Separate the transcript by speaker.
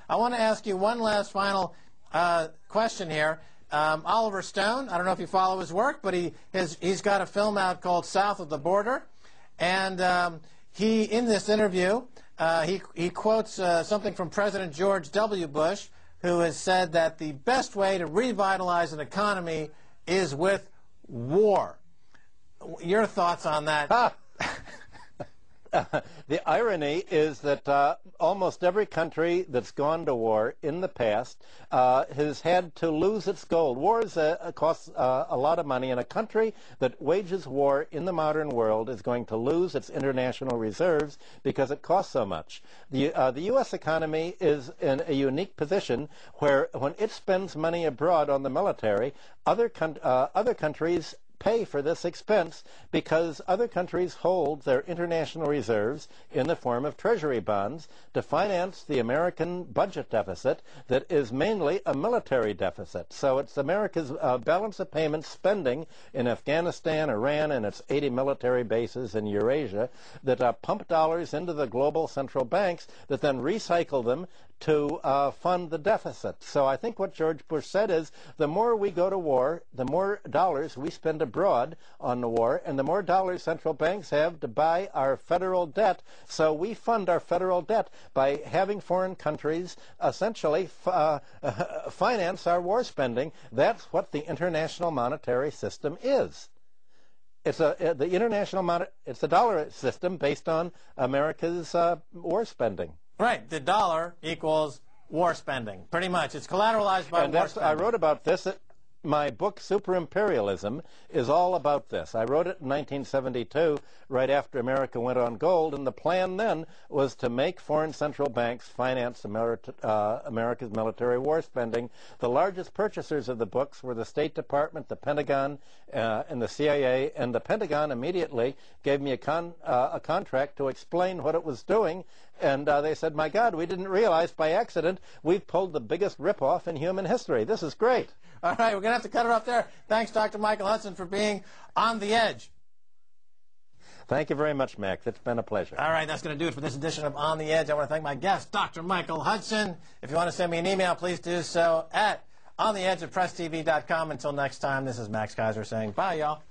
Speaker 1: I want to ask you one last final question here. Oliver Stone, I don't know if you follow his work, but he's got a film out called South of the Border. And in this interview, he quotes something from President George W. Bush, who has said that the best way to revitalize an economy is with war. Your thoughts on that?
Speaker 2: The irony is that almost every country that's gone to war in the past has had to lose its gold. Wars cost a lot of money, and a country that wages war in the modern world is going to lose its international reserves because it costs so much. The U.S. economy is in a unique position where when it spends money abroad on the military, other countries pay for this expense because other countries hold their international reserves in the form of treasury bonds to finance the American budget deficit that is mainly a military deficit. So it's America's balance of payments spending in Afghanistan, Iran, and its 80 military bases in Eurasia that pump dollars into the global central banks that then recycle them to fund the deficit. So I think what George Bush said is the more we go to war, the more dollars we spend abroad on the war, and the more dollars central banks have to buy our federal debt. So we fund our federal debt by having foreign countries essentially finance our war spending. That's what the international monetary system is. It's it's a dollar system based on America's war spending.
Speaker 1: Right. The dollar equals war spending, pretty much. It's collateralized by war spending.
Speaker 2: I wrote about this. My book, Super-Imperialism, is all about this. I wrote it in 1972, right after America went on gold, and the plan then was to make foreign central banks finance America's military war spending. The largest purchasers of the books were the State Department, the Pentagon, and the CIA, and the Pentagon immediately gave me a contract to explain what it was doing, and they said, my God, we didn't realize by accident we've pulled the biggest ripoff in human history. This is great.
Speaker 1: All right, we're going to have to cut it off there. Thanks, Dr. Michael Hudson, for being on the edge.
Speaker 2: Thank you very much, Max. It's been a pleasure.
Speaker 1: All right, that's going to do it for this edition of On the Edge. I want to thank my guest, Dr. Michael Hudson. If you want to send me an email, please do so at ontheedge@presstv.com. Until next time, this is Max Keiser saying bye, y'all.